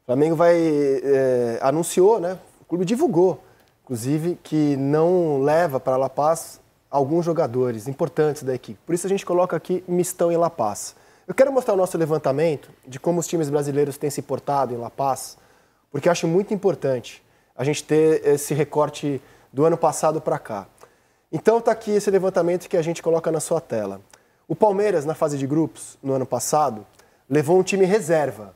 Flamengo anunciou, né? O clube divulgou, inclusive, que não leva para La Paz alguns jogadores importantes da equipe. Por isso a gente coloca aqui mistão em La Paz. Eu quero mostrar o nosso levantamento de como os times brasileiros têm se portado em La Paz, porque eu acho muito importante a gente ter esse recorte do ano passado para cá. Então está aqui esse levantamento que a gente coloca na sua tela. O Palmeiras, na fase de grupos, no ano passado, levou um time reserva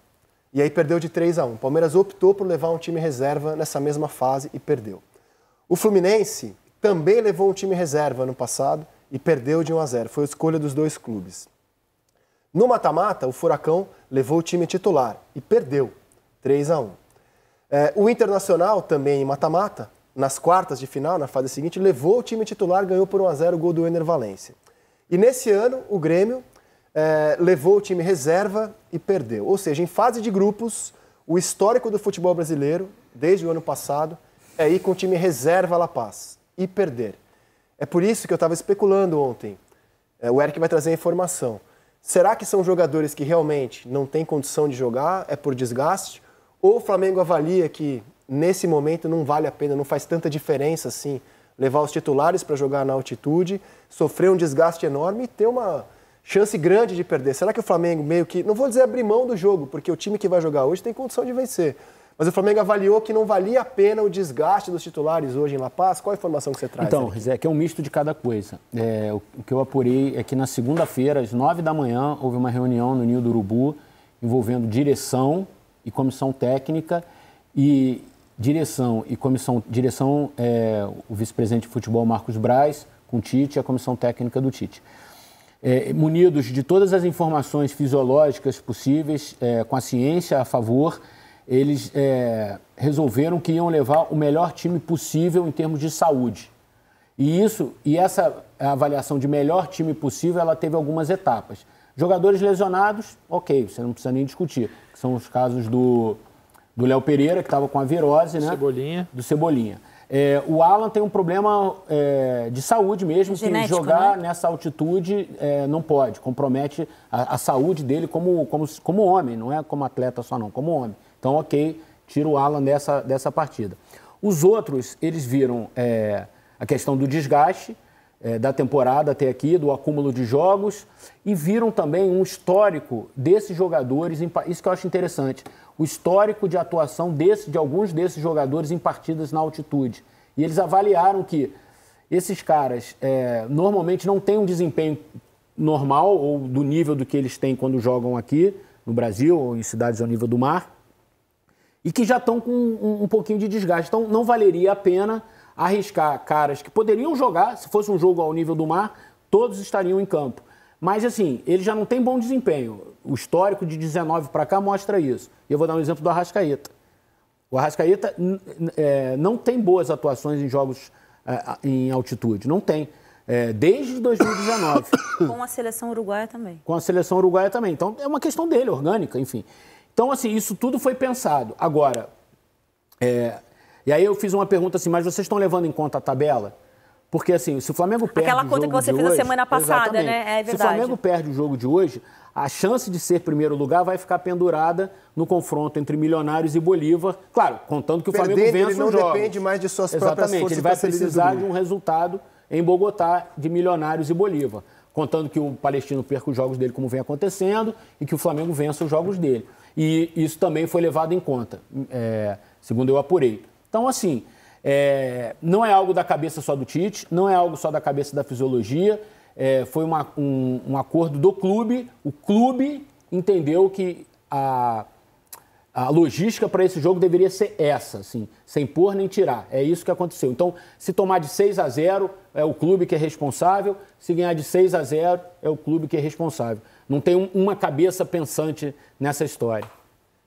e aí perdeu de 3-1. O Palmeiras optou por levar um time reserva nessa mesma fase e perdeu. O Fluminense também levou um time reserva ano passado e perdeu de 1-0. Foi a escolha dos dois clubes. No mata-mata, o Furacão levou o time titular e perdeu 3-1. O Internacional, também em mata-mata, nas quartas de final, na fase seguinte, levou o time titular, ganhou por 1-0 o gol do Ener Valencia. E nesse ano, o Grêmio levou o time reserva e perdeu. Ou seja, em fase de grupos, o histórico do futebol brasileiro, desde o ano passado, é ir com o time reserva a La Paz e perder. É por isso que eu estava especulando ontem. O Eric vai trazer a informação. Será que são jogadores que realmente não têm condição de jogar, é por desgaste? Ou o Flamengo avalia que, nesse momento, não vale a pena, não faz tanta diferença assim, levar os titulares para jogar na altitude, sofrer um desgaste enorme e ter uma chance grande de perder? Será que o Flamengo meio que, não vou dizer abrir mão do jogo, porque o time que vai jogar hoje tem condição de vencer, mas o Flamengo avaliou que não valia a pena o desgaste dos titulares hoje em La Paz? Qual a informação que você traz? Então, Rizé, que é um misto de cada coisa. O que eu apurei é que na segunda-feira, às 9 da manhã, houve uma reunião no Ninho do Urubu envolvendo direção e comissão técnica e o vice-presidente de futebol Marcos Braz com o Tite e a comissão técnica do Tite. Munidos de todas as informações fisiológicas possíveis, com a ciência a favor, eles resolveram que iam levar o melhor time possível em termos de saúde. E essa avaliação de melhor time possível, ela teve algumas etapas. Jogadores lesionados, ok, você não precisa nem discutir. São os casos do Léo Pereira, que estava com a virose, né? Do Cebolinha. O Alan tem um problema de saúde mesmo, genético, que jogar, né, nessa altitude não pode, compromete a saúde dele como homem, não é como atleta só não, como homem. Então, ok, tira o Alan dessa partida. Os outros, eles viram a questão do desgaste da temporada até aqui, do acúmulo de jogos, e viram também um histórico desses jogadores, isso que eu acho interessante, o histórico de atuação de alguns desses jogadores em partidas na altitude. E eles avaliaram que esses caras normalmente não têm um desempenho normal ou do nível do que eles têm quando jogam aqui no Brasil ou em cidades ao nível do mar, e que já estão com um pouquinho de desgaste. Então, não valeria a pena arriscar caras que poderiam jogar, se fosse um jogo ao nível do mar, todos estariam em campo. Mas, assim, ele já não tem bom desempenho. O histórico de 19 para cá mostra isso. E eu vou dar um exemplo do Arrascaeta. O Arrascaeta não tem boas atuações em jogos em altitude. Não tem. Desde 2019. Com a seleção uruguaia também. Com a seleção uruguaia também. Então, é uma questão dele, orgânica, enfim. Então, assim, isso tudo foi pensado. Agora, e aí eu fiz uma pergunta assim, mas vocês estão levando em conta a tabela? Porque, assim, se o Flamengo perde aquela conta que você fez a semana passada, né? É verdade. Se o Flamengo perde o jogo de hoje, a chance de ser primeiro lugar vai ficar pendurada no confronto entre Milionários e Bolívar. Claro, contando que o Flamengo vença os jogos. Ele não depende mais de suas próprias forças. Ele vai precisar de um resultado em Bogotá de Milionários e Bolívar. Contando que o Palestino perca os jogos dele como vem acontecendo e que o Flamengo vença os jogos dele. E isso também foi levado em conta, segundo eu apurei. Então, assim, não é algo da cabeça só do Tite, não é algo só da cabeça da fisiologia, foi um acordo do clube. O clube entendeu que a logística para esse jogo deveria ser essa, assim, sem pôr nem tirar. É isso que aconteceu. Então, se tomar de 6-0, é o clube que é responsável. Se ganhar de 6-0, é o clube que é responsável. Não tem uma cabeça pensante nessa história.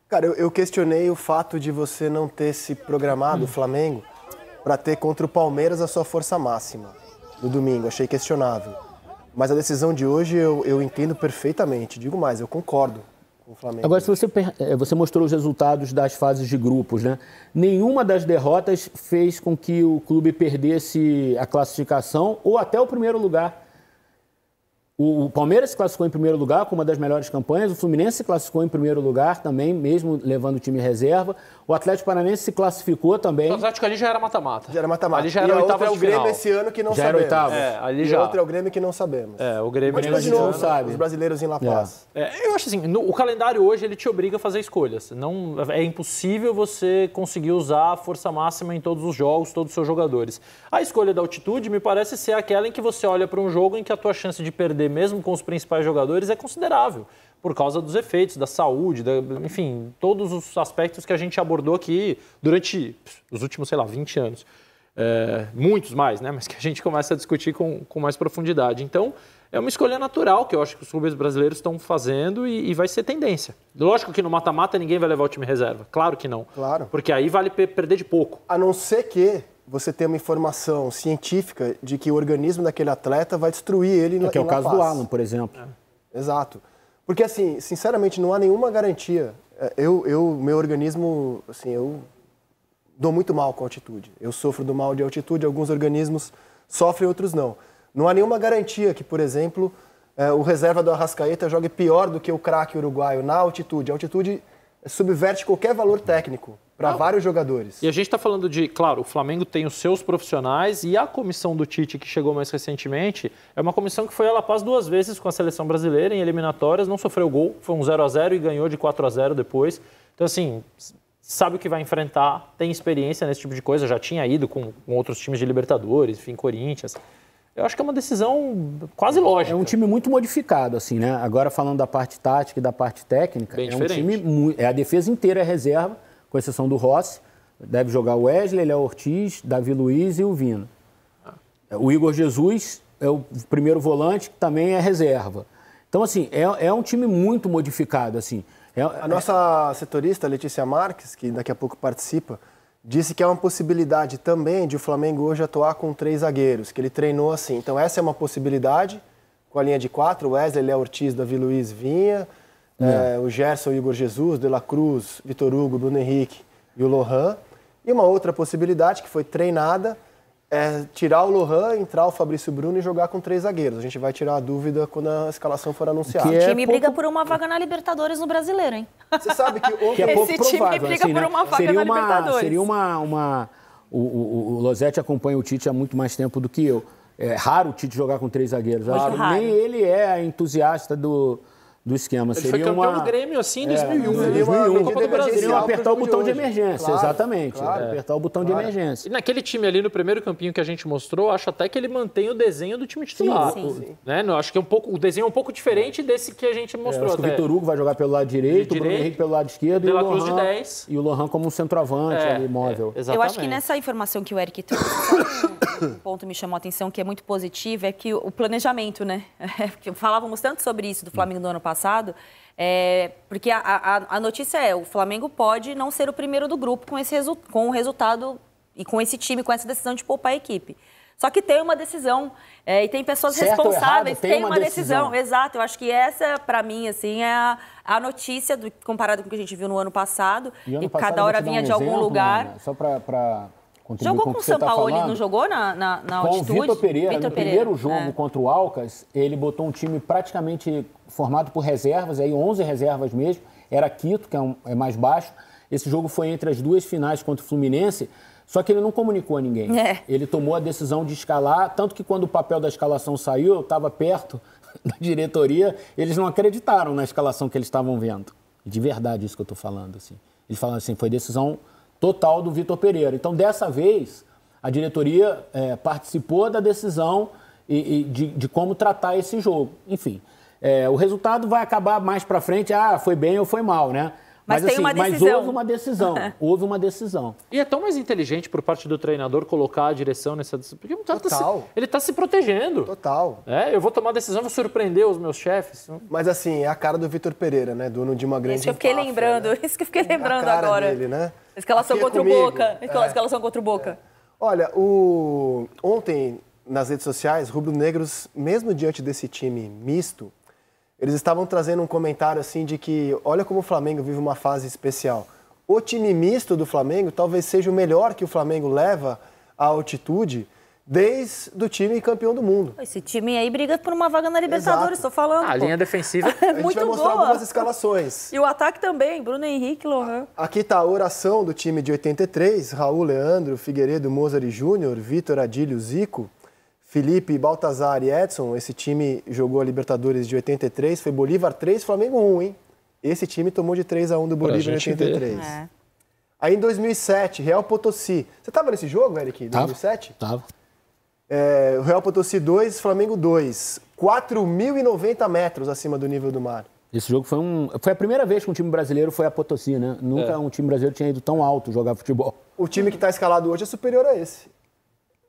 Cara, eu questionei o fato de você não ter se programado, o Flamengo, para ter contra o Palmeiras a sua força máxima no domingo. Achei questionável. Mas a decisão de hoje eu entendo perfeitamente. Digo mais, eu concordo com o Flamengo. Agora, se você mostrou os resultados das fases de grupos, né? Nenhuma das derrotas fez com que o clube perdesse a classificação ou até o primeiro lugar. O Palmeiras se classificou em primeiro lugar com uma das melhores campanhas, o Fluminense se classificou em primeiro lugar também, mesmo levando o time reserva. O Atlético Paranaense se classificou também. O Atlético ali já era mata-mata. Já era mata-mata. Ali já era oitava de final. O Grêmio esse ano que não já sabemos. Era oitavo. Ali e já. outro é o Grêmio que não sabemos. O Grêmio a gente não sabe. Os brasileiros em La Paz. Eu acho assim, o calendário hoje ele te obriga a fazer escolhas. Não, é impossível você conseguir usar a força máxima em todos os jogos, todos os seus jogadores. A escolha da altitude me parece ser aquela em que você olha para um jogo em que a tua chance de perder, mesmo com os principais jogadores, é considerável. Por causa dos efeitos, da saúde, enfim, todos os aspectos que a gente abordou aqui durante os últimos, 20 anos. Muitos mais, né? Mas que a gente começa a discutir com mais profundidade. Então, é uma escolha natural que eu acho que os clubes brasileiros estão fazendo e vai ser tendência. Lógico que no mata-mata ninguém vai levar o time reserva. Claro que não. Claro. Porque aí vale perder de pouco. A não ser que você tenha uma informação científica de que o organismo daquele atleta vai destruir ele que é o caso do Alan, por exemplo. Exato. Porque, assim, sinceramente, não há nenhuma garantia. Meu organismo, assim, eu dou muito mal com altitude. Eu sofro do mal de altitude, alguns organismos sofrem, outros não. Não há nenhuma garantia que, por exemplo, o reserva do Arrascaeta jogue pior do que o craque uruguaio na altitude. A altitude subverte qualquer valor técnico para vários jogadores. E a gente está falando de, claro, o Flamengo tem os seus profissionais e a comissão do Tite, que chegou mais recentemente, é uma comissão que foi a La Paz 2 vezes com a seleção brasileira em eliminatórias, não sofreu gol, foi um 0-0 e ganhou de 4-0 depois. Então, assim, sabe o que vai enfrentar, tem experiência nesse tipo de coisa, já tinha ido com outros times de Libertadores, enfim, Corinthians. Eu acho que é uma decisão quase lógica. É um time muito modificado, assim, né? Agora falando da parte tática e da parte técnica, bem diferente. Um time a defesa inteira é reserva, com exceção do Rossi. Deve jogar o Wesley, Léo Ortiz, Davi Luiz e o Vina. O Igor Jesus é o primeiro volante, que também é reserva. Então, assim, é um time muito modificado, assim. A nossa setorista, Letícia Marques, que daqui a pouco participa, disse que é uma possibilidade também de o Flamengo hoje atuar com 3 zagueiros, que ele treinou assim. Então essa é uma possibilidade, com a linha de 4, Wesley, Léo Ortiz, Davi Luiz, Vinha, o Gerson, Igor Jesus, De La Cruz, Vitor Hugo, Bruno Henrique e o Lohan. E uma outra possibilidade que foi treinada é tirar o Lohan, entrar o Fabrício Bruno e jogar com 3 zagueiros. A gente vai tirar a dúvida quando a escalação for anunciada. O time briga por uma vaga na Libertadores no Brasileiro, hein? Você sabe que é pouco esse provável, time briga assim, por uma vaga na Libertadores. Seria o Losetti acompanha o Tite há muito mais tempo do que eu. É raro o Tite jogar com 3 zagueiros. Raro. Nem ele é entusiasta do esquema. Ele foi campeão do Grêmio, assim, em 2001. Seria apertar o botão de emergência, claro, exatamente. Claro. Apertar o botão de emergência. E naquele time ali, no primeiro campinho que a gente mostrou, acho até que ele mantém o desenho do time titular. Sim. Né? Acho que o desenho é um pouco diferente desse que a gente mostrou. Acho que o Vitor Hugo vai jogar pelo lado direito, o Bruno Henrique pelo lado esquerdo De La Cruz de 10. E o Lohan como um centroavante ali, móvel. Exatamente. Eu acho que nessa informação que o Eric trouxe, um ponto me chamou a atenção que é muito positivo, é que o planejamento, né? Falávamos tanto sobre isso do Flamengo no ano passado, porque a notícia é, o Flamengo pode não ser o primeiro do grupo com o resultado e com esse time, com essa decisão de poupar a equipe. Só que tem uma decisão e tem pessoas certo responsáveis, ou errado, tem uma decisão. Exato, eu acho que essa, para mim, assim, é a notícia comparado com o que a gente viu no ano passado, e cada hora vinha de algum lugar. Ana, só para jogou com o São Paulo, ele não jogou na altitude? Com o Vitor Pereira, no primeiro jogo contra o Alcas, ele botou um time praticamente formado por reservas, aí 11 reservas mesmo, era Quito, que é mais baixo. Esse jogo foi entre as 2 finais contra o Fluminense, só que ele não comunicou a ninguém. Ele tomou a decisão de escalar, tanto que quando o papel da escalação saiu, eu estava perto da diretoria, eles não acreditaram na escalação que eles estavam vendo. De verdade, isso que eu estou falando. Assim. Eles falaram assim, foi decisão total do Vitor Pereira. Então, dessa vez, a diretoria participou da decisão de como tratar esse jogo. Enfim, o resultado vai acabar mais para frente, foi bem ou foi mal, né? Mas tem assim, uma decisão. Mas houve uma decisão. E é tão mais inteligente por parte do treinador colocar a direção nessa decisão. Porque ele está se protegendo. Total. Eu vou tomar a decisão, vou surpreender os meus chefes. Mas assim, é a cara do Vitor Pereira, né? Dono de uma grande Isso que eu fiquei lembrando, né? isso que eu fiquei lembrando a cara agora. Dele, né? Escalação contra o Boca. Escalação contra o Boca. Olha, ontem, nas redes sociais, rubro-negros, mesmo diante desse time misto, eles estavam trazendo um comentário assim de que, olha como o Flamengo vive uma fase especial. O time misto do Flamengo talvez seja o melhor que o Flamengo leva à altitude desde o time campeão do mundo. Esse time aí briga por uma vaga na Libertadores, estou falando. A linha defensiva é A gente muito vai mostrar boa. algumas escalações. E o ataque também, Bruno Henrique, Lohan. Aqui está a oração do time de 83, Raul, Leandro, Figueiredo, Mozart e Júnior, Vitor, Adílio, Zico, Felipe, Baltazar e Edson. Esse time jogou a Libertadores de 83, foi Bolívar 3, Flamengo 1, hein? Esse time tomou de 3-1 do Bolívar em 83. É. Aí em 2007, Real Potosí. Você estava nesse jogo, Eric, em 2007? Tava. O Real Potosí 2, Flamengo 2. 4.090 metros acima do nível do mar. Esse jogo foi a primeira vez que um time brasileiro foi a Potosí, né? Nunca um time brasileiro tinha ido tão alto jogar futebol. O time que está escalado hoje é superior a esse,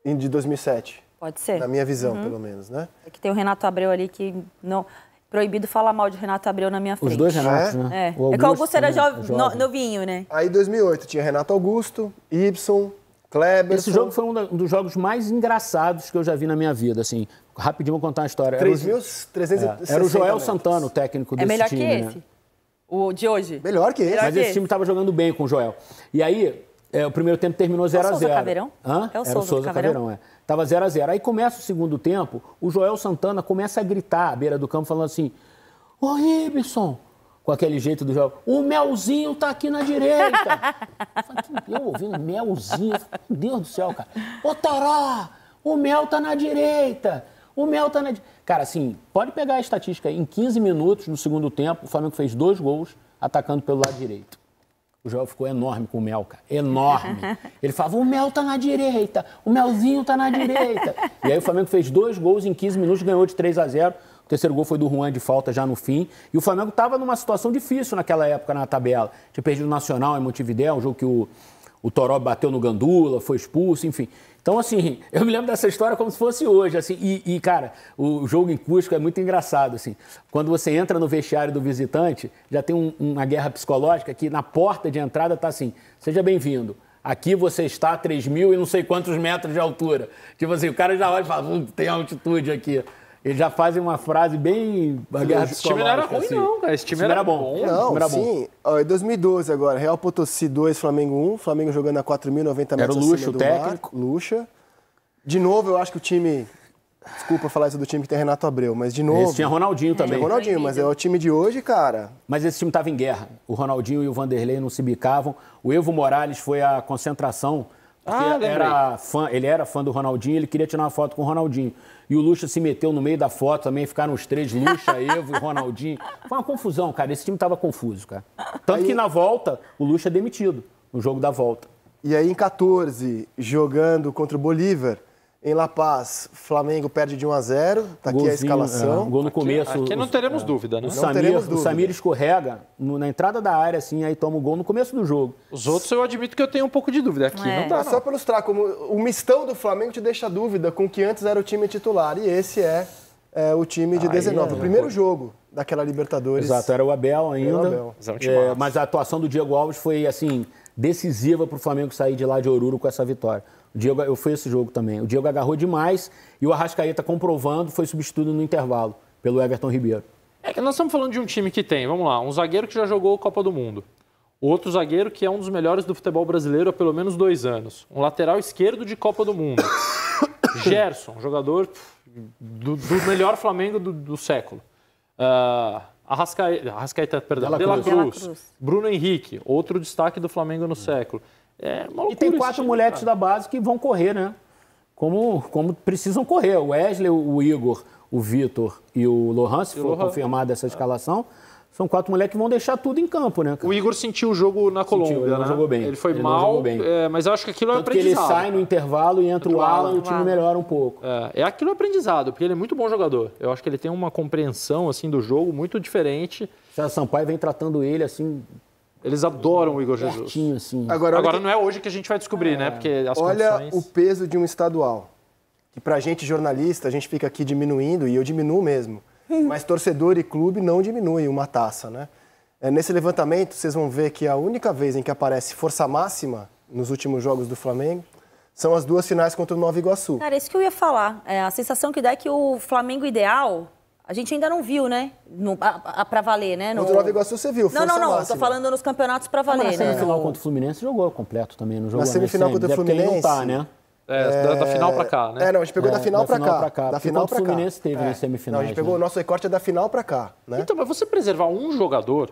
de 2007. Pode ser. Na minha visão, pelo menos, né? É que tem o Renato Abreu ali que não... Proibido falar mal de Renato Abreu na minha frente. Os dois Renatos, É? né? É que o Augusto era jovem. novinho, né? Aí em 2008 tinha Renato Augusto, Ibson, Kleber. Esse jogo foi um dos jogos mais engraçados que eu já vi na minha vida, assim. Rapidinho vou contar uma história. 3.360 Era o Joel metros. Santana, o técnico desse melhor time, que esse? né? O de hoje? Melhor que esse. Melhor Mas que esse esse. time estava jogando bem com o Joel. E aí, o primeiro tempo terminou 0-0. Souza Caveirão? Hã? É o Era o Souza Souza Caveirão? Caveirão, é. Tava 0-0. Aí começa o segundo tempo, o Joel Santana começa a gritar à beira do campo, falando assim: ô Ibson, com aquele jeito do Joel, o Melzinho tá aqui na direita. Eu ouvindo Melzinho, meu Deus do céu, cara. Ô Toró, o Mel tá na direita. O Mel tá na direita. Cara, assim, pode pegar a estatística aí. Em 15 minutos no segundo tempo, o Flamengo fez 2 gols atacando pelo lado direito. O Joel ficou enorme com o Mel, cara. Enorme. Ele falava, o Mel tá na direita, o Melzinho tá na direita. E aí o Flamengo fez 2 gols em 15 minutos, ganhou de 3-0. O terceiro gol foi do Juan de falta já no fim. E o Flamengo estava numa situação difícil naquela época na tabela. Tinha perdido o Nacional em Montevidéu, um jogo que o Toró bateu no Gandula, foi expulso, enfim. Então, assim, eu me lembro dessa história como se fosse hoje, assim. E cara, o jogo em Cusco é muito engraçado, assim. Quando você entra no vestiário do visitante, já tem uma guerra psicológica que na porta de entrada tá assim, seja bem-vindo. Aqui você está a 3.000 e não sei quantos metros de altura. Tipo assim, o cara já olha e fala, tem altitude aqui. Eles já fazem uma frase bem... Esse time não era ruim, não, cara. Esse time era bom. Não, era sim. Ó, em 2012 agora, Real Potosí 2, Flamengo 1. Flamengo jogando a 4.090 metros Era o Lucha, acima o do técnico. mar. Lucha. De novo, eu acho que o time... Desculpa falar isso do time que tem Renato Abreu, mas de novo... Esse tinha Ronaldinho também. Tinha Ronaldinho, mas é o time de hoje, cara... Mas esse time estava em guerra. O Ronaldinho e o Vanderlei não se bicavam. O Evo Morales foi à concentração, porque ele era fã do Ronaldinho, ele queria tirar uma foto com o Ronaldinho. E o Lucha se meteu no meio da foto também, ficaram os 3, Lucha, Evo e Ronaldinho. Foi uma confusão, cara. Esse time estava confuso, cara. Tanto que na volta, o Lucha é demitido, no jogo da volta. E aí em 14, jogando contra o Bolívar, em La Paz, Flamengo perde de 1-0. Tá aqui a escalação. Gol no começo. Aqui não teremos dúvida, né? O Samir escorrega na entrada da área, assim, aí toma o gol no começo do jogo. Os outros eu admito que eu tenho um pouco de dúvida. Aqui não dá, Mas só para ilustrar, como o mistão do Flamengo te deixa dúvida com o que antes era o time titular. E esse é o time de 19. O primeiro jogo daquela Libertadores. Exato, era o Abel ainda. Era o Abel. Mas a atuação do Diego Alves foi, assim, decisiva para o Flamengo sair de lá de Oruro com essa vitória. Eu fui esse jogo também. O Diego agarrou demais e o Arrascaeta, comprovando, foi substituído no intervalo pelo Everton Ribeiro. É que nós estamos falando de um time que tem, vamos lá, um zagueiro que já jogou Copa do Mundo. Outro zagueiro que é um dos melhores do futebol brasileiro há pelo menos 2 anos. Um lateral esquerdo de Copa do Mundo. Gerson, jogador do melhor Flamengo do século. Arrascaeta, perdão, De La Cruz. Bruno Henrique, outro destaque do Flamengo no século. É uma loucura. E tem 4 moleques da base que vão correr, né? Como precisam correr. O Wesley, o Igor, o Vitor e o Lohan, se for confirmada essa escalação, são 4 moleques que vão deixar tudo em campo, né, cara? O Igor sentiu o jogo na Colômbia, ele não jogou bem. Ele foi mal, mas eu acho que aquilo é aprendizado. Porque ele sai no intervalo e entra o Alan e o time melhora um pouco. Aquilo é aprendizado, porque ele é muito bom jogador. Eu acho que ele tem uma compreensão assim do jogo muito diferente. O Sampaio vem tratando ele assim... Eles adoram o Igor Jesus. Pertinho, assim. Agora não é hoje que a gente vai descobrir, né? Porque as olha o peso de um estadual. Que pra gente jornalista, a gente fica aqui diminuindo, e eu diminuo mesmo. Mas torcedor e clube não diminuem uma taça, né? Nesse levantamento, vocês vão ver que a única vez em que aparece força máxima nos últimos jogos do Flamengo são as 2 finais contra o Nova Iguaçu. Cara, isso que eu ia falar. A sensação que dá é que o Flamengo ideal... A gente ainda não viu, né? Pra valer, né? Contra o Nova Iguaçu você viu, força Não. máxima. Tô falando nos campeonatos pra valer, Na semifinal contra o Fluminense jogou completo também, não jogou? Na semifinal contra o Fluminense... Porque ele não tá, né? Da final pra cá, né? Não, a gente pegou da final pra cá. Da final pra cá. O Fluminense teve nas semifinais. Não, a gente pegou, o nosso recorte é da final pra cá, né? Então, mas você preservar um jogador,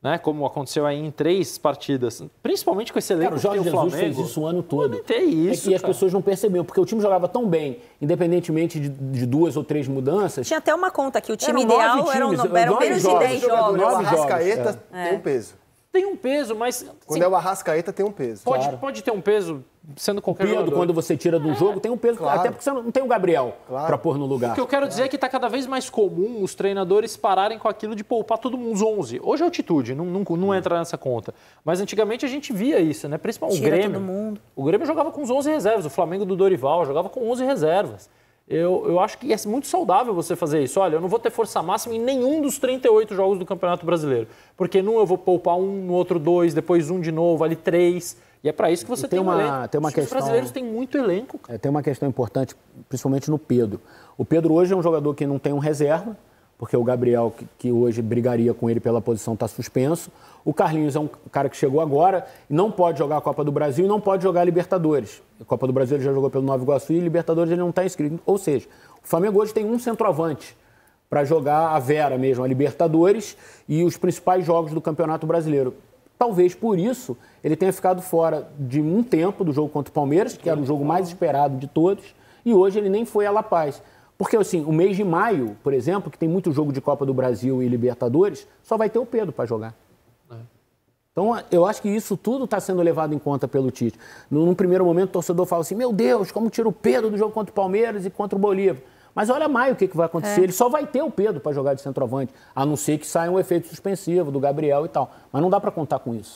né, como aconteceu aí em 3 partidas, principalmente com esse elenco o Jorge que tem o Jesus Flamengo, fez isso o ano todo. Isso, e as pessoas não perceberam, porque o time jogava tão bem, independentemente de 2 ou 3 mudanças. Tinha até uma conta aqui, o time Eram 9 ideal eram menos de 10 jogos. O Arrascaeta tem um peso. Tem um peso, mas... Quando é o Arrascaeta, tem um peso. Pode ter um peso sendo qualquer jogador. Quando você tira do jogo, tem um peso. Claro. Até porque você não tem o Gabriel para pôr no lugar. O que eu quero dizer é que está cada vez mais comum os treinadores pararem com aquilo de poupar todo mundo, os 11. Hoje é altitude, não entra nessa conta. Mas antigamente a gente via isso, né? Principalmente o Grêmio. Todo mundo. O Grêmio jogava com os 11 reservas. O Flamengo do Dorival jogava com 11 reservas. Eu acho que é muito saudável você fazer isso. Olha, eu não vou ter força máxima em nenhum dos 38 jogos do Campeonato Brasileiro. Porque num eu vou poupar um, no outro 2, depois um de novo, ali 3. E é para isso que você tem um elenco. Tem uma questão, os brasileiros têm muito elenco. Tem uma questão importante, principalmente no Pedro. O Pedro hoje é um jogador que não tem um reserva, porque o Gabriel, que hoje brigaria com ele pela posição, está suspenso. O Carlinhos é um cara que chegou agora e não pode jogar a Copa do Brasil e não pode jogar a Libertadores. A Copa do Brasil ele já jogou pelo Nova Iguaçu e Libertadores ele não está inscrito. Ou seja, o Flamengo hoje tem um centroavante para jogar a Vera mesmo, a Libertadores e os principais jogos do Campeonato Brasileiro. Talvez por isso ele tenha ficado fora de um tempo do jogo contra o Palmeiras, que era o jogo mais esperado de todos, e hoje ele nem foi a La Paz. Porque, assim, o mês de maio, por exemplo, que tem muito jogo de Copa do Brasil e Libertadores, só vai ter o Pedro para jogar. Então, eu acho que isso tudo está sendo levado em conta pelo Tite. Num primeiro momento, o torcedor fala assim, meu Deus, como tira o Pedro do jogo contra o Palmeiras e contra o Bolívar. Mas olha maio o que vai acontecer. Ele só vai ter o Pedro para jogar de centroavante, a não ser que saia um efeito suspensivo do Gabriel e tal. Mas não dá para contar com isso.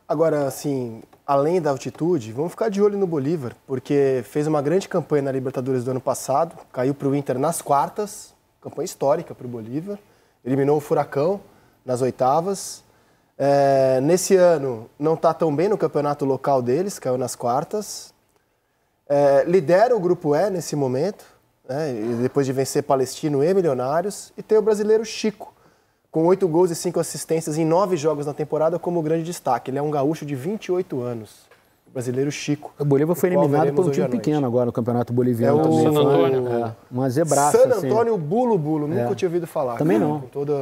Agora, assim, além da altitude, vamos ficar de olho no Bolívar, porque fez uma grande campanha na Libertadores do ano passado, caiu para o Inter nas quartas, campanha histórica para o Bolívar, eliminou o Furacão nas oitavas. Nesse ano, não está tão bem no campeonato local deles, caiu nas quartas. Lidera o Grupo E nesse momento, depois de vencer Palestino e Milionários, e tem o brasileiro Chico, com 8 gols e 5 assistências em 9 jogos na temporada como grande destaque. Ele é um gaúcho de 28 anos, o brasileiro Chico. O Bolívar foi eliminado por um time pequeno agora no Campeonato Boliviano. também. San Antônio. Uma zebraça. San Antônio Bulo, nunca tinha ouvido falar. Também cara, não. Com todo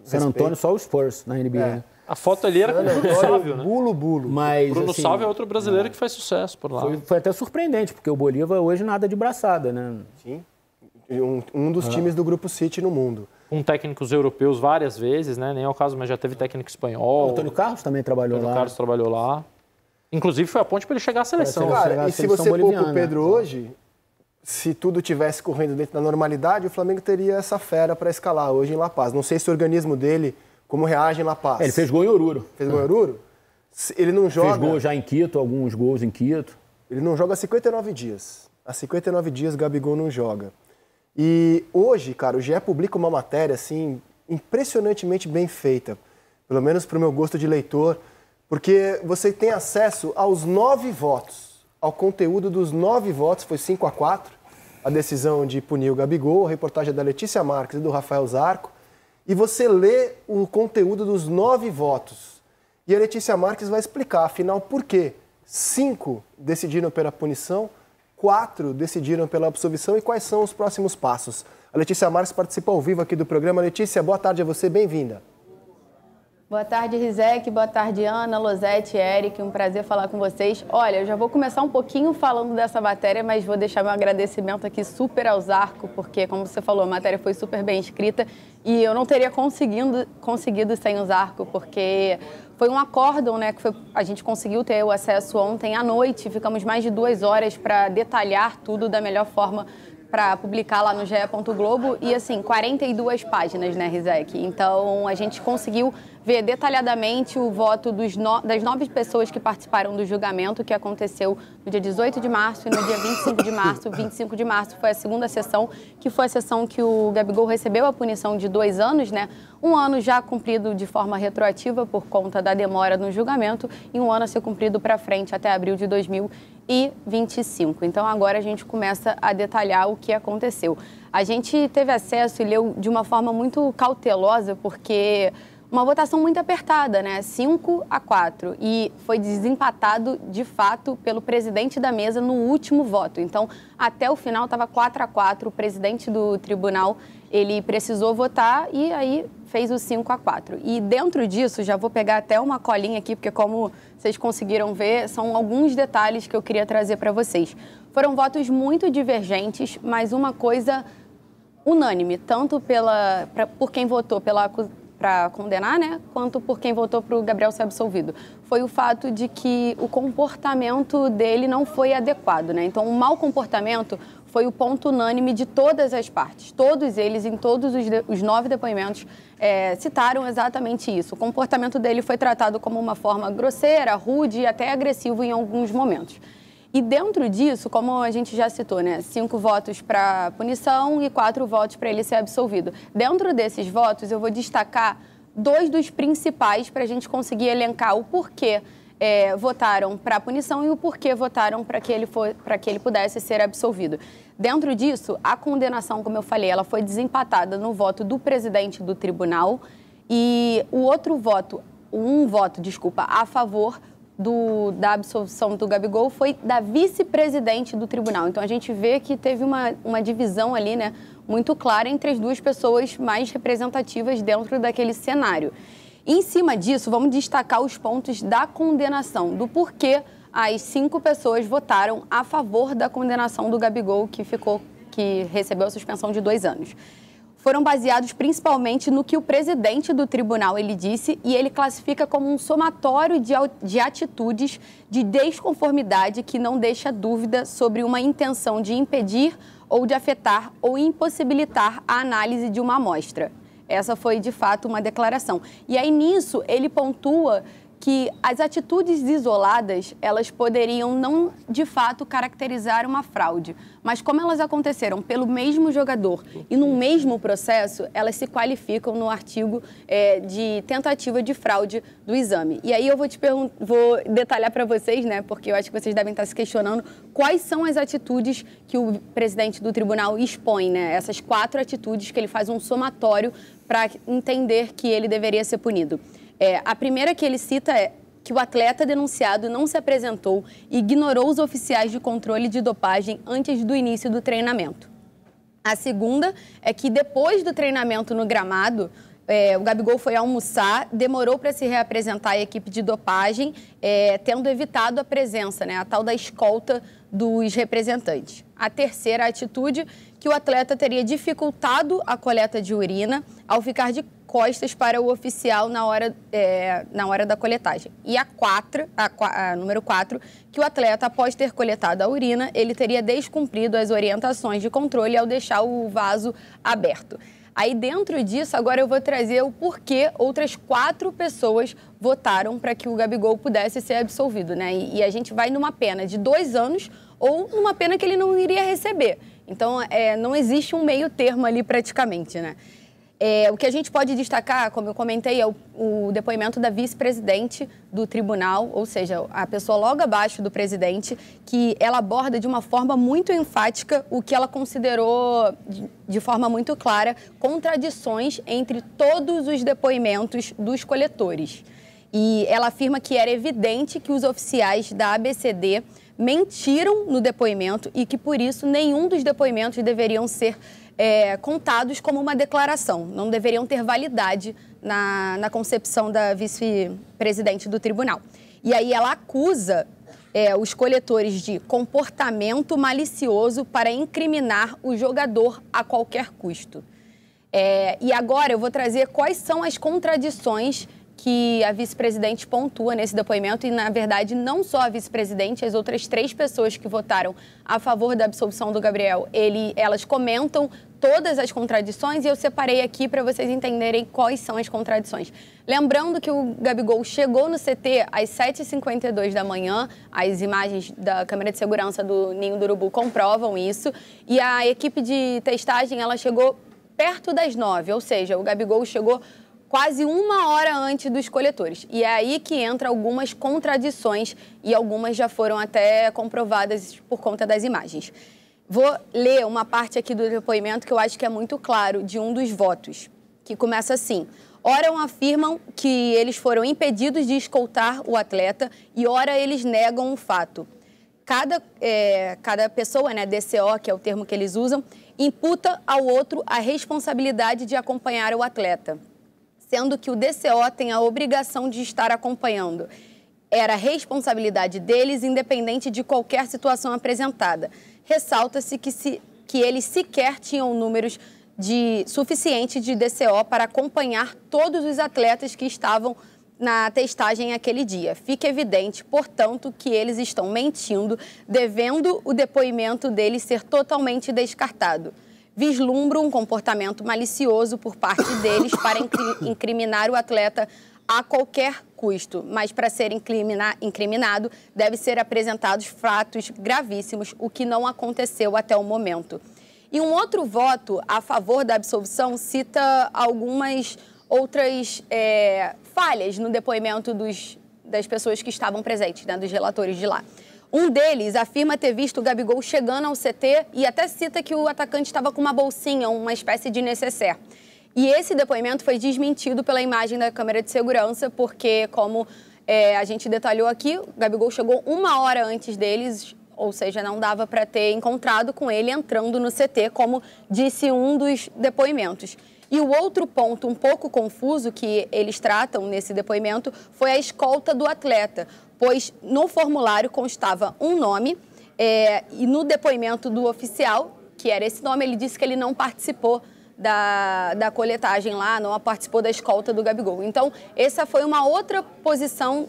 San Antônio, só o Spurs na NBA. A foto ali era com o Bruno Sávio, né? Bulo. Mas, Bruno assim, Sávio é outro brasileiro que faz sucesso por lá. Foi até surpreendente, porque o Bolívar hoje nada de braçada, né? Sim. Um dos times do Grupo City no mundo. Com técnicos europeus várias vezes, né? Nem é o caso, mas já teve técnico espanhol. O Antônio Carlos também trabalhou Antônio lá. Carlos trabalhou lá. Inclusive foi a ponte para ele chegar à seleção. Cara, e se você poupa o Pedro hoje, se tudo tivesse correndo dentro da normalidade, o Flamengo teria essa fera para escalar hoje em La Paz. Não sei se o organismo dele, como reage em La Paz. Ele fez gol em Oruro. Fez gol em Oruro? Ele não joga... Fez gol já em Quito, alguns gols em Quito. Ele não joga há 59 dias. Há 59 dias o Gabigol não joga. E hoje, cara, o GE publica uma matéria, assim, impressionantemente bem feita. Pelo menos para o meu gosto de leitor. Porque você tem acesso aos 9 votos. Ao conteúdo dos 9 votos, foi 5-4. A decisão de punir o Gabigol, a reportagem da Letícia Marques e do Rafael Zarco. E você lê o conteúdo dos 9 votos. E a Letícia Marques vai explicar, afinal, por quê? 5 decidiram pela punição, 4 decidiram pela absolvição e quais são os próximos passos. A Letícia Marques participa ao vivo aqui do programa. Letícia, boa tarde a você, bem-vinda. Boa tarde, Rizek. Boa tarde, Ana, Losete, Eric. Um prazer falar com vocês. Olha, eu já vou começar um pouquinho falando dessa matéria, mas vou deixar meu agradecimento aqui super ao Zarco, porque, como você falou, a matéria foi super bem escrita e eu não teria conseguido sem o Zarco, porque foi um acórdão, né, que a gente conseguiu ter o acesso ontem à noite. Ficamos mais de 2 horas para detalhar tudo da melhor forma para publicar lá no GE. Globo e, assim, 42 páginas, né, Rizek? Então, a gente conseguiu ver detalhadamente o voto das 9 pessoas que participaram do julgamento, que aconteceu no dia 18 de março e no dia 25 de março. 25 de março foi a segunda sessão, que foi a sessão que o Gabigol recebeu a punição de 2 anos, né? 1 ano já cumprido de forma retroativa por conta da demora no julgamento e 1 ano a ser cumprido para frente até abril de 2025. Então, agora a gente começa a detalhar o que aconteceu. A gente teve acesso e leu de uma forma muito cautelosa, porque uma votação muito apertada, né? 5-4. E foi desempatado, de fato, pelo presidente da mesa no último voto. Então, até o final estava 4-4. O presidente do tribunal, ele precisou votar e aí fez o 5-4. E dentro disso, já vou pegar até uma colinha aqui, porque como vocês conseguiram ver, são alguns detalhes que eu queria trazer para vocês. Foram votos muito divergentes, mas uma coisa unânime, tanto por quem votou para condenar, né, quanto por quem votou para o Gabriel ser absolvido. Foi o fato de que o comportamento dele não foi adequado, né? Então, o mau comportamento foi o ponto unânime de todas as partes. Todos eles, em todos os 9 depoimentos, citaram exatamente isso. O comportamento dele foi tratado como uma forma grosseira, rude e até agressivo em alguns momentos. E dentro disso, como a gente já citou, né, 5 votos para punição e 4 votos para ele ser absolvido. Dentro desses votos, eu vou destacar 2 dos principais para a gente conseguir elencar o porquê votaram para a punição e o porquê votaram para que ele pudesse ser absolvido. Dentro disso, a condenação, como eu falei, ela foi desempatada no voto do presidente do tribunal e um voto a favor da absolvição do Gabigol foi da vice-presidente do tribunal. Então, a gente vê que teve uma divisão ali, né, muito clara entre as 2 pessoas mais representativas dentro daquele cenário. Em cima disso, vamos destacar os pontos da condenação, do porquê as 5 pessoas votaram a favor da condenação do Gabigol, que recebeu a suspensão de 2 anos. Foram baseados principalmente no que o presidente do tribunal ele disse e ele classifica como um somatório de atitudes de desconformidade que não deixa dúvida sobre uma intenção de impedir ou de afetar ou impossibilitar a análise de uma amostra. Essa foi, de fato, uma declaração. E aí, nisso, ele pontua que as atitudes isoladas, elas poderiam não, de fato, caracterizar uma fraude. Mas como elas aconteceram pelo mesmo jogador e no mesmo processo, elas se qualificam no artigo de tentativa de fraude do exame. E aí eu vou detalhar para vocês, né, porque eu acho que vocês devem estar se questionando quais são as atitudes que o presidente do tribunal expõe, né? Essas 4 atitudes que ele faz um somatório para entender que ele deveria ser punido. A primeira que ele cita é que o atleta denunciado não se apresentou e ignorou os oficiais de controle de dopagem antes do início do treinamento. A segunda é que depois do treinamento no gramado, o Gabigol foi almoçar, demorou para se reapresentar à equipe de dopagem, tendo evitado a presença, né, a tal da escolta dos representantes. A terceira atitude, que o atleta teria dificultado a coleta de urina ao ficar de costas para o oficial na hora da coletagem. E a número 4, que o atleta, após ter coletado a urina, ele teria descumprido as orientações de controle ao deixar o vaso aberto. Aí, dentro disso, agora eu vou trazer o porquê outras 4 pessoas votaram para que o Gabigol pudesse ser absolvido, né? E a gente vai numa pena de 2 anos ou numa pena que ele não iria receber. Então, não existe um meio termo ali praticamente, né? O que a gente pode destacar, como eu comentei, é o depoimento da vice-presidente do tribunal, ou seja, a pessoa logo abaixo do presidente, que ela aborda de uma forma muito enfática o que ela considerou, de forma muito clara, contradições entre todos os depoimentos dos coletores. E ela afirma que era evidente que os oficiais da ABCD mentiram no depoimento e que, por isso, nenhum dos depoimentos deveriam ser contados como uma declaração, não deveriam ter validade na concepção da vice-presidente do tribunal. E aí ela acusa os coletores de comportamento malicioso para incriminar o jogador a qualquer custo. E agora eu vou trazer quais são as contradições que a vice-presidente pontua nesse depoimento e, na verdade, não só a vice-presidente, as outras 3 pessoas que votaram a favor da absolvição do Gabriel, elas comentam todas as contradições e eu separei aqui para vocês entenderem quais são as contradições. Lembrando que o Gabigol chegou no CT às 7h52 da manhã, as imagens da câmera de segurança do Ninho do Urubu comprovam isso, e a equipe de testagem ela chegou perto das 9h, ou seja, o Gabigol chegou quase 1 hora antes dos coletores. E é aí que entra algumas contradições e algumas já foram até comprovadas por conta das imagens. Vou ler uma parte aqui do depoimento que eu acho que é muito claro de um dos votos, que começa assim: Ora afirmam que eles foram impedidos de escoltar o atleta e ora eles negam o fato. Cada pessoa, né, DCO, que é o termo que eles usam, imputa ao outro a responsabilidade de acompanhar o atleta, sendo que o DCO tem a obrigação de estar acompanhando. Era responsabilidade deles, independente de qualquer situação apresentada. Ressalta-se que eles sequer tinham números suficientes de DCO para acompanhar todos os atletas que estavam na testagem aquele dia. Fica evidente, portanto, que eles estão mentindo, devendo o depoimento deles ser totalmente descartado. Vislumbro um comportamento malicioso por parte deles para incriminar o atleta a qualquer custo, mas para ser incriminado, deve ser apresentados fatos gravíssimos, o que não aconteceu até o momento. E um outro voto a favor da absolvição cita algumas outras falhas no depoimento das pessoas que estavam presentes, né, dos relatores de lá. Um deles afirma ter visto o Gabigol chegando ao CT e até cita que o atacante estava com uma bolsinha, uma espécie de nécessaire. E esse depoimento foi desmentido pela imagem da câmera de segurança, porque, como a gente detalhou aqui, o Gabigol chegou 1 hora antes deles, ou seja, não dava para ter encontrado com ele entrando no CT, como disse um dos depoimentos. E o outro ponto um pouco confuso que eles tratam nesse depoimento foi a escolta do atleta, pois no formulário constava um nome e no depoimento do oficial, que era esse nome, ele disse que ele não participou da coletagem lá, não participou da escolta do Gabigol. Então, essa foi uma outra posição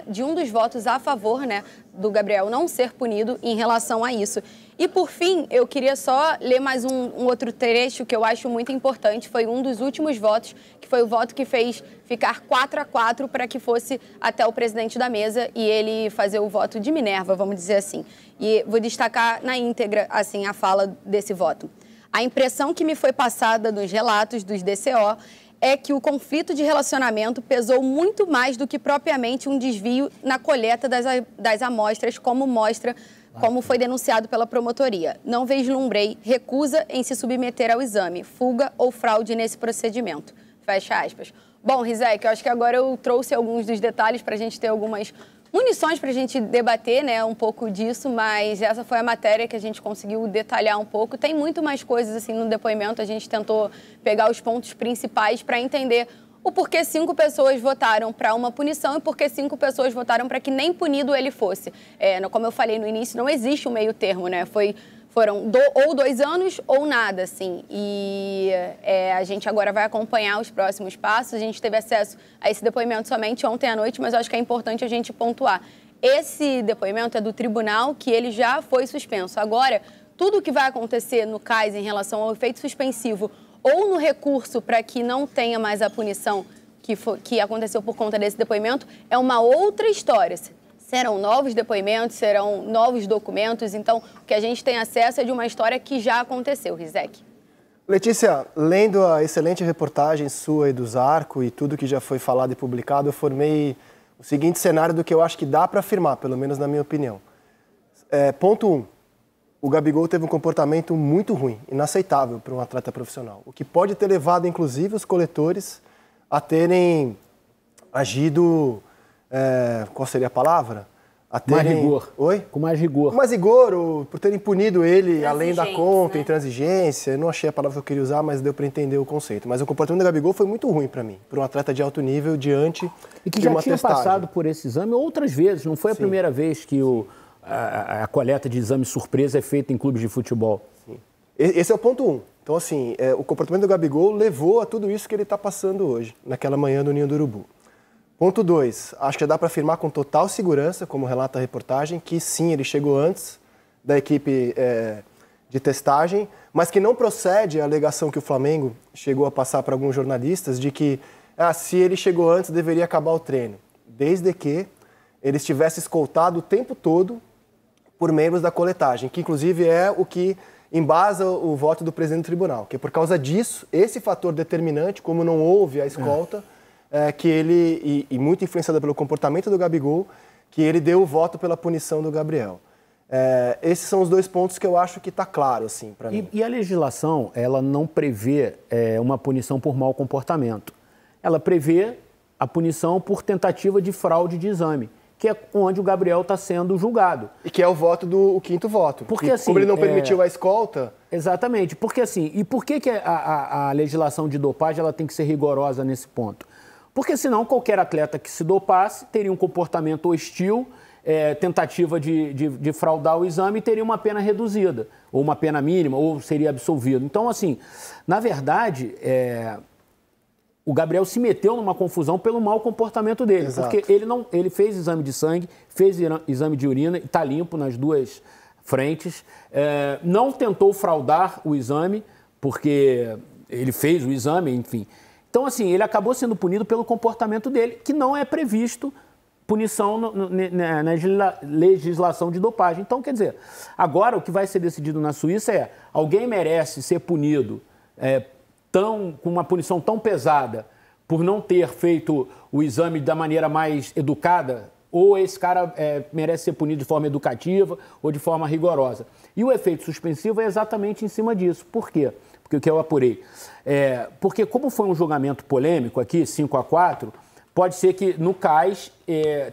de um dos votos a favor, né, do Gabriel não ser punido em relação a isso. E, por fim, eu queria só ler mais um outro trecho que eu acho muito importante. Foi um dos últimos votos, que foi o voto que fez ficar 4-4 para que fosse até o presidente da mesa e ele fazer o voto de Minerva, vamos dizer assim. E vou destacar na íntegra, assim, a fala desse voto. A impressão que me foi passada nos relatos dos DCO é que o conflito de relacionamento pesou muito mais do que propriamente um desvio na coleta das amostras, como foi denunciado pela promotoria. Não vislumbrei recusa em se submeter ao exame, fuga ou fraude nesse procedimento. Fecha aspas. Bom, Rizek, eu acho que agora eu trouxe alguns dos detalhes para a gente ter algumas munições para a gente debater, né, um pouco disso, mas essa foi a matéria que a gente conseguiu detalhar um pouco. Tem muito mais coisas assim no depoimento, a gente tentou pegar os pontos principais para entender o porquê 5 pessoas votaram para uma punição e porquê 5 pessoas votaram para que nem punido ele fosse. Como eu falei no início, não existe um meio termo, né? Foram ou 2 anos ou nada, assim. E a gente agora vai acompanhar os próximos passos. A gente teve acesso a esse depoimento somente ontem à noite, mas eu acho que é importante a gente pontuar. Esse depoimento é do tribunal, que ele já foi suspenso. Agora, tudo o que vai acontecer no CAIS em relação ao efeito suspensivo ou no recurso para que não tenha mais a punição que aconteceu por conta desse depoimento é uma outra história. Serão novos depoimentos, serão novos documentos. Então, o que a gente tem acesso é de uma história que já aconteceu, Rizek. Letícia, lendo a excelente reportagem sua e do Zarco e tudo que já foi falado e publicado, eu formei o seguinte cenário do que eu acho que dá para afirmar, pelo menos na minha opinião. Ponto 1. O Gabigol teve um comportamento muito ruim, inaceitável para um atleta profissional. O que pode ter levado, inclusive, os coletores a terem agido... qual seria a palavra? Mais rigor. Oi? Com mais rigor. Com mais rigor, por terem punido ele além da conta, né? Intransigência. Eu não achei a palavra que eu queria usar, mas deu para entender o conceito. Mas o comportamento do Gabigol foi muito ruim para mim, para um atleta de alto nível diante de uma testagem. E que já tinha passado por esse exame outras vezes. Não foi a primeira vez que a coleta de exame surpresa é feita em clubes de futebol. Sim. Esse é o ponto 1. Então, assim, o comportamento do Gabigol levou a tudo isso que ele está passando hoje, naquela manhã do Ninho do Urubu. Ponto 2, acho que dá para afirmar com total segurança, como relata a reportagem, que sim, ele chegou antes da equipe de testagem, mas que não procede a alegação que o Flamengo chegou a passar para alguns jornalistas de que se ele chegou antes deveria acabar o treino, desde que ele estivesse escoltado o tempo todo por membros da coletagem, que inclusive é o que embasa o voto do presidente do tribunal, que é por causa disso, esse fator determinante, como não houve a escolta, que ele, e muito influenciado pelo comportamento do Gabigol, que ele deu o voto pela punição do Gabriel. Esses são os 2 pontos que eu acho que está claro, assim, para mim. E a legislação, ela não prevê uma punição por mau comportamento. ela prevê a punição por tentativa de fraude de exame, que é onde o Gabriel está sendo julgado. E que é o voto o quinto voto. Porque, e assim, como ele não permitiu a escolta... Exatamente. Porque assim, e por que a legislação de dopagem ela tem que ser rigorosa nesse ponto? Porque senão qualquer atleta que se dopasse teria um comportamento hostil, tentativa de fraudar o exame e teria uma pena reduzida, ou uma pena mínima, ou seria absolvido. Então, assim, na verdade, o Gabriel se meteu numa confusão pelo mau comportamento dele. Exato. Porque ele fez exame de sangue, fez exame de urina, e está limpo nas duas frentes. Não tentou fraudar o exame, porque ele fez o exame, enfim. Então, assim, ele acabou sendo punido pelo comportamento dele, que não é previsto punição na legislação de dopagem. Então, quer dizer, agora o que vai ser decidido na Suíça é: alguém merece ser punido com uma punição tão pesada por não ter feito o exame da maneira mais educada, ou esse cara merece ser punido de forma educativa ou de forma rigorosa. E o efeito suspensivo é exatamente em cima disso. Por quê? Porque o que eu apurei. Porque como foi um julgamento polêmico aqui, 5-4, pode ser que no CAIS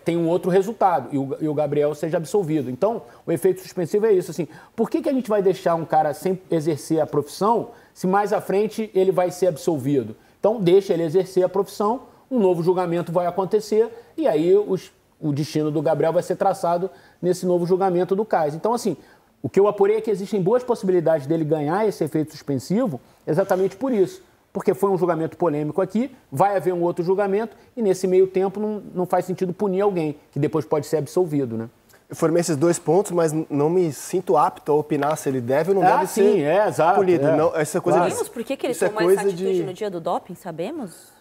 tenha um outro resultado e o Gabriel seja absolvido. Então, o efeito suspensivo é isso. Assim, por que a gente vai deixar um cara sem exercer a profissão se mais à frente ele vai ser absolvido? Então, deixa ele exercer a profissão, um novo julgamento vai acontecer e aí o destino do Gabriel vai ser traçado nesse novo julgamento do CAIS. Então, assim, o que eu apurei é que existem boas possibilidades dele ganhar esse efeito suspensivo exatamente por isso. Porque foi um julgamento polêmico aqui, vai haver um outro julgamento e nesse meio tempo não faz sentido punir alguém, que depois pode ser absolvido, né? Eu formei esses 2 pontos, mas não me sinto apto a opinar se ele deve ou não deve ser exato, punido. Não, essa coisa Sabemos por que ele tomou essa atitude no dia do doping? Sabemos?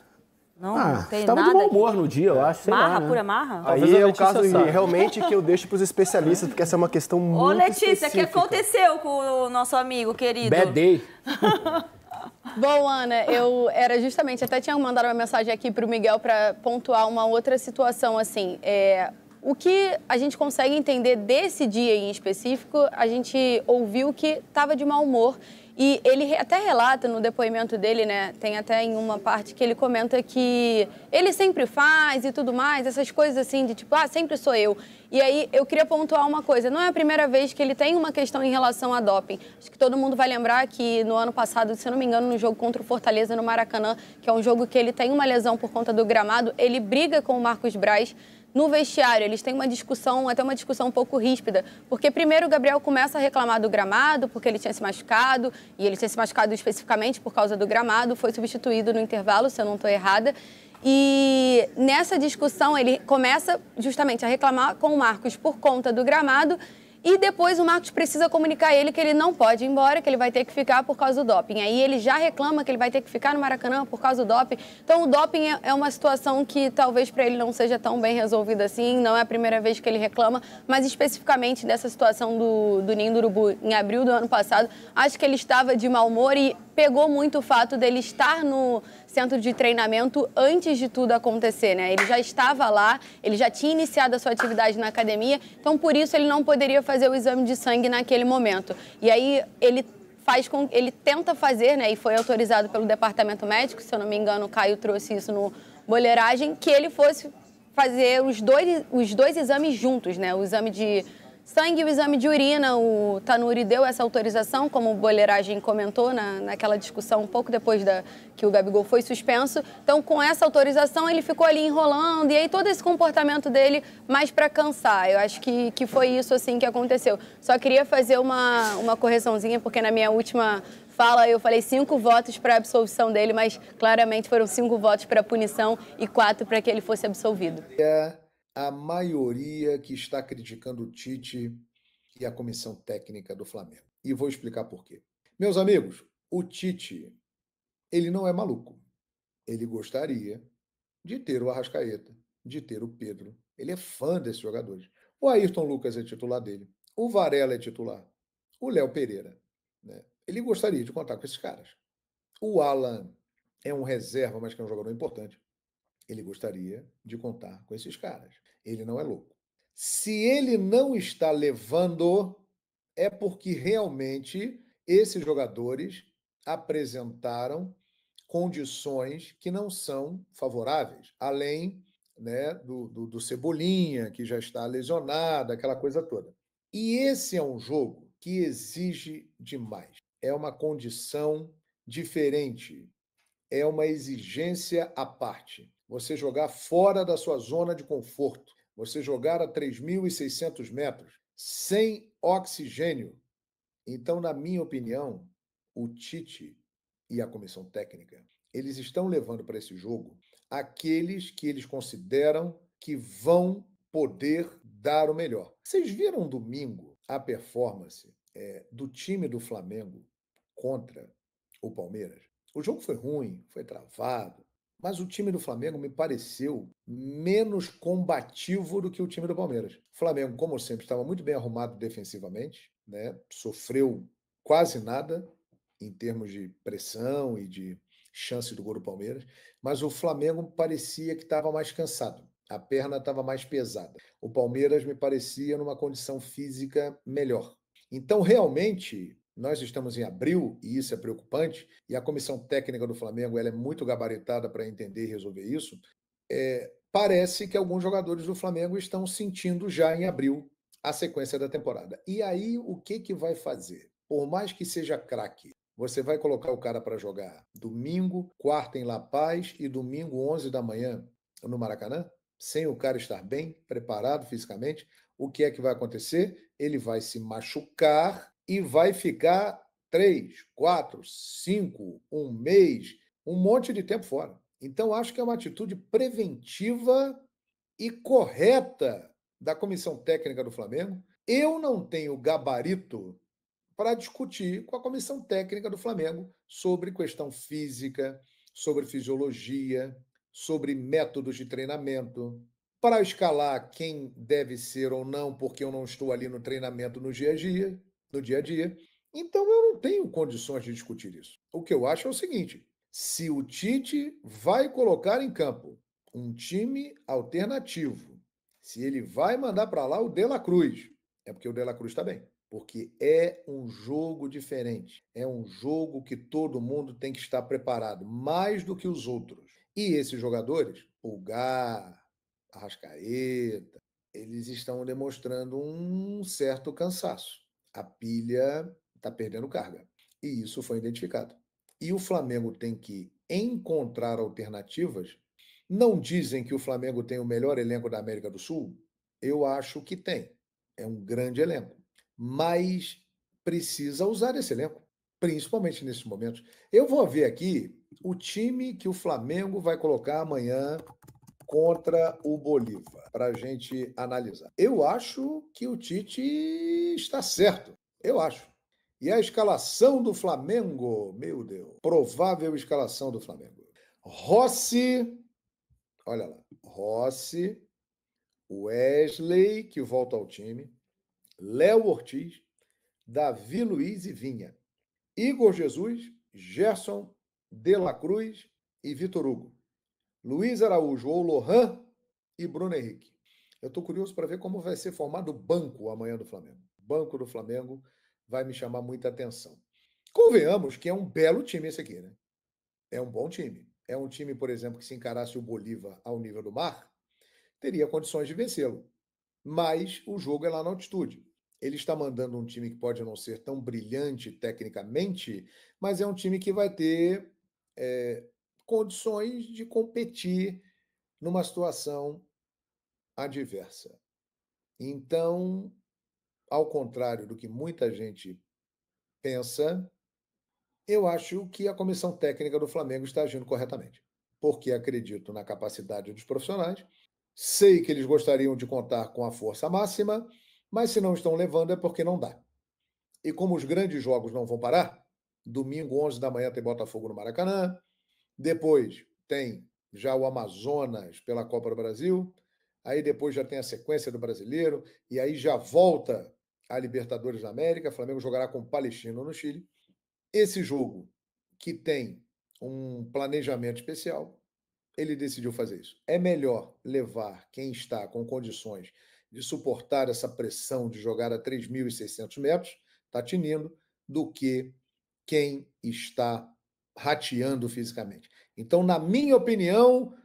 Não tem estava nada de mau humor no dia, eu acho. Sei marra, lá, né? pura marra? Aí é o caso realmente que eu deixo para os especialistas, porque essa é uma questão muito Ô, Letícia, o específica. que aconteceu com o nosso amigo querido? Bad day. Bom, Ana, eu era justamente, até tinha mandado uma mensagem aqui para o Miguel para pontuar uma outra situação, assim, o que a gente consegue entender desse dia em específico, a gente ouviu que estava de mau humor e ele até relata no depoimento dele, né, tem até em uma parte que ele comenta que ele sempre faz e tudo mais, essas coisas assim de tipo, sempre sou eu. E aí eu queria pontuar uma coisa, não é a primeira vez que ele tem uma questão em relação a doping. Acho que todo mundo vai lembrar que no ano passado, se eu não me engano, no jogo contra o Fortaleza no Maracanã, que é um jogo que ele tem uma lesão por conta do gramado, ele briga com o Marcos Braz no vestiário. Eles têm uma discussão, até uma discussão um pouco ríspida, porque primeiro o Gabriel começa a reclamar do gramado, porque ele tinha se machucado, e ele tinha se machucado especificamente por causa do gramado, foi substituído no intervalo, se eu não estou errada. E nessa discussão ele começa justamente a reclamar com o Marcos por conta do gramado e depois o Marcos precisa comunicar a ele que ele não pode ir embora, que ele vai ter que ficar por causa do doping. Aí ele já reclama que ele vai ter que ficar no Maracanã por causa do doping. Então o doping é uma situação que talvez para ele não seja tão bem resolvida assim, não é a primeira vez que ele reclama, mas especificamente dessa situação do Ninho do Urubu em abril do ano passado, acho que ele estava de mau humor e pegou muito o fato dele estar no centro de treinamento antes de tudo acontecer, né? Ele já estava lá, ele já tinha iniciado a sua atividade na academia, então por isso ele não poderia fazer o exame de sangue naquele momento. E aí ele tenta fazer, né? E foi autorizado pelo departamento médico, se eu não me engano, o Caio trouxe isso no Boleiragem, que ele fosse fazer os dois exames juntos, né? O exame de sangue e o exame de urina. O Tanuri deu essa autorização, como o Boleiragem comentou naquela discussão um pouco depois que o Gabigol foi suspenso. Então, com essa autorização, ele ficou ali enrolando e aí todo esse comportamento dele mais para cansar. Eu acho que foi isso assim que aconteceu. Só queria fazer uma correçãozinha, porque na minha última fala eu falei 5 votos para a absolvição dele, mas claramente foram 5 votos para a punição e 4 para que ele fosse absolvido. A maioria que está criticando o Tite e a comissão técnica do Flamengo. E vou explicar por quê. Meus amigos, o Tite, ele não é maluco. Ele gostaria de ter o Arrascaeta, de ter o Pedro. Ele é fã desses jogadores. O Ayrton Lucas é titular dele. O Varela é titular. O Léo Pereira, né? Ele gostaria de contar com esses caras. O Alan é um reserva, mas que é um jogador importante. Ele gostaria de contar com esses caras. Ele não é louco. Se ele não está levando, é porque realmente esses jogadores apresentaram condições que não são favoráveis, além, né, do Cebolinha, que já está lesionado, aquela coisa toda. E esse é um jogo que exige demais. É uma condição diferente, é uma exigência à parte. Você jogar fora da sua zona de conforto, você jogar a 3.600 metros, sem oxigênio. Então, na minha opinião, o Tite e a comissão técnica, eles estão levando para esse jogo aqueles que eles consideram que vão poder dar o melhor. Vocês viram domingo a performance do time do Flamengo contra o Palmeiras? O jogo foi ruim, foi travado, mas o time do Flamengo me pareceu menos combativo do que o time do Palmeiras. O Flamengo, como sempre, estava muito bem arrumado defensivamente, né? Sofreu quase nada em termos de pressão e de chance do gol do Palmeiras, mas o Flamengo parecia que estava mais cansado, a perna estava mais pesada. O Palmeiras me parecia numa condição física melhor. Então, realmente, nós estamos em abril, e isso é preocupante, e a comissão técnica do Flamengo ela é muito gabaritada para entender e resolver isso. Parece que alguns jogadores do Flamengo estão sentindo já em abril a sequência da temporada. E aí, o que vai fazer? Por mais que seja craque, você vai colocar o cara para jogar domingo, quarta em La Paz e domingo, 11 da manhã, no Maracanã? Sem o cara estar bem preparado fisicamente, o que é que vai acontecer? Ele vai se machucar e vai ficar 3, 4, 5, um mês, um monte de tempo fora. Então, acho que é uma atitude preventiva e correta da comissão técnica do Flamengo. Eu não tenho gabarito para discutir com a comissão técnica do Flamengo sobre questão física, sobre fisiologia, sobre métodos de treinamento, para escalar quem deve ser ou não, porque eu não estou ali no treinamento no dia a dia. Então eu não tenho condições de discutir isso. O que eu acho é o seguinte: se o Tite vai colocar em campo um time alternativo, se ele vai mandar para lá o De La Cruz, é porque o De La Cruz está bem. Porque é um jogo diferente. É um jogo que todo mundo tem que estar preparado, mais do que os outros. E esses jogadores, Pulgar, Arrascaeta, eles estão demonstrando um certo cansaço. A pilha está perdendo carga. E isso foi identificado. E o Flamengo tem que encontrar alternativas. Não dizem que o Flamengo tem o melhor elenco da América do Sul? Eu acho que tem. É um grande elenco. Mas precisa usar esse elenco, principalmente nesses momentos. Eu vou ver aqui o time que o Flamengo vai colocar amanhã contra o Bolívar, para a gente analisar. Eu acho que o Tite está certo. Eu acho. E a escalação do Flamengo, meu Deus, provável escalação do Flamengo. Rossi, olha lá, Rossi, Wesley, que volta ao time, Léo Ortiz, Davi Luiz e Vinha, Igor Jesus, Gerson, De La Cruz e Vitor Hugo, Luiz Araújo ou Lohan e Bruno Henrique. Eu estou curioso para ver como vai ser formado o banco amanhã do Flamengo. O banco do Flamengo vai me chamar muita atenção. Convenhamos que é um belo time esse aqui, né? É um bom time. É um time, por exemplo, que se encarasse o Bolívar ao nível do mar, teria condições de vencê-lo. Mas o jogo é lá na altitude. Ele está mandando um time que pode não ser tão brilhante tecnicamente, mas é um time que vai ter condições de competir numa situação adversa. Então, ao contrário do que muita gente pensa, eu acho que a comissão técnica do Flamengo está agindo corretamente, porque acredito na capacidade dos profissionais, sei que eles gostariam de contar com a força máxima, mas se não estão levando é porque não dá. E como os grandes jogos não vão parar, domingo, 11 da manhã, tem Botafogo no Maracanã, depois tem já o Amazonas pela Copa do Brasil, aí depois já tem a sequência do Brasileiro, e aí já volta a Libertadores da América, Flamengo jogará com o Palestino no Chile. Esse jogo, que tem um planejamento especial, ele decidiu fazer isso. É melhor levar quem está com condições de suportar essa pressão de jogar a 3.600 metros, está tinindo, do que quem está rateando fisicamente. Então, na minha opinião,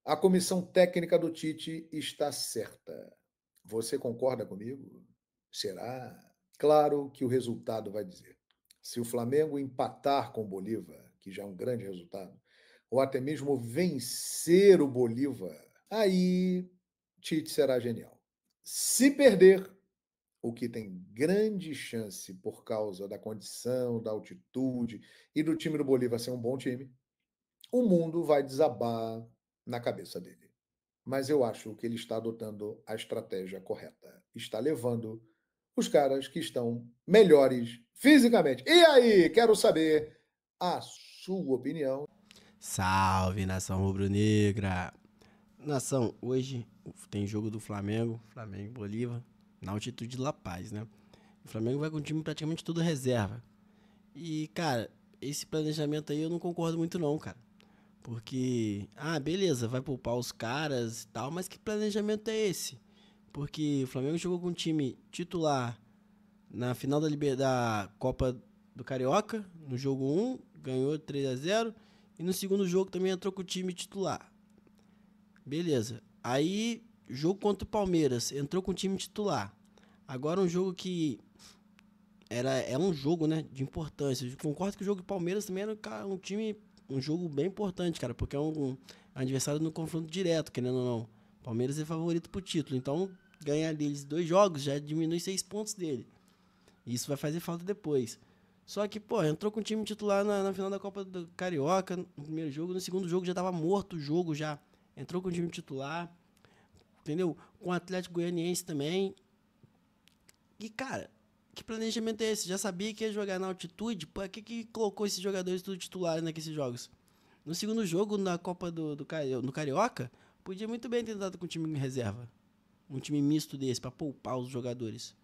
a comissão técnica do Tite está certa. Você concorda comigo? Será? Claro que o resultado vai dizer. Se o Flamengo empatar com o Bolívar, que já é um grande resultado, ou até mesmo vencer o Bolívar, aí Tite será genial. Se perder, o que tem grande chance por causa da condição, da altitude e do time do Bolívar ser um bom time, o mundo vai desabar na cabeça dele. Mas eu acho que ele está adotando a estratégia correta. Está levando os caras que estão melhores fisicamente. E aí, quero saber a sua opinião. Salve, nação rubro-negra! Nação, hoje tem jogo do Flamengo e Bolívar, na altitude de La Paz, né? O Flamengo vai com o time praticamente todo reserva. E, cara, esse planejamento aí eu não concordo muito não, cara. Porque, beleza, vai poupar os caras e tal, mas que planejamento é esse? Porque o Flamengo jogou com o time titular na final da Copa do Carioca, no jogo 1, ganhou 3-0, e no segundo jogo também entrou com o time titular. Beleza. Aí, jogo contra o Palmeiras, entrou com o time titular. Agora um jogo que é um jogo, né, de importância. Eu concordo que o jogo do Palmeiras também era um jogo bem importante, cara, porque é um adversário no confronto direto, querendo ou não. O Palmeiras é favorito pro título, então ganhar deles 2 jogos já diminui 6 pontos dele. Isso vai fazer falta depois. Só que, entrou com o time titular na final da Copa do Carioca, no primeiro jogo, no segundo jogo já tava morto o jogo já. Entrou com o time titular, entendeu? Com o Atlético Goianiense também. E, cara, que planejamento é esse? Já sabia que ia jogar na altitude? Por que colocou esses jogadores tudo titulares naqueles jogos? No segundo jogo, na Copa no Carioca, podia muito bem ter dado com o time em reserva. Um time misto desse, pra poupar os jogadores.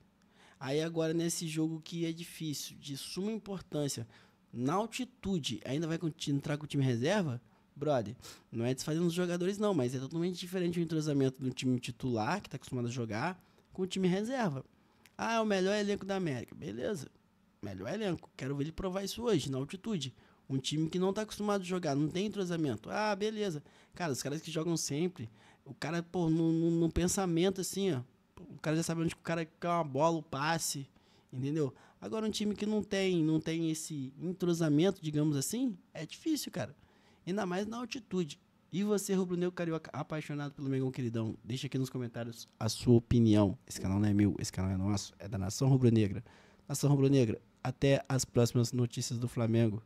Aí agora, nesse jogo que é difícil, de suma importância, na altitude, ainda vai entrar com o time reserva? Brother, não é desfazendo os jogadores não, mas é totalmente diferente o entrosamento do time titular, que tá acostumado a jogar, com o time reserva. É o melhor elenco da América. Beleza, melhor elenco. Quero ver ele provar isso hoje, na altitude. Um time que não tá acostumado a jogar, não tem entrosamento. Beleza. Cara, os caras que jogam sempre, o cara, no pensamento assim, ó, o cara já sabe onde o cara quer uma bola, o passe, entendeu? Agora um time que não tem esse entrosamento, digamos assim, é difícil, cara. Ainda mais na altitude. E você, rubro-negro carioca, apaixonado pelo Mengão queridão, deixa aqui nos comentários a sua opinião. Esse canal não é meu, esse canal é nosso, é da Nação Rubro-Negra. Nação Rubro-Negra, até as próximas notícias do Flamengo.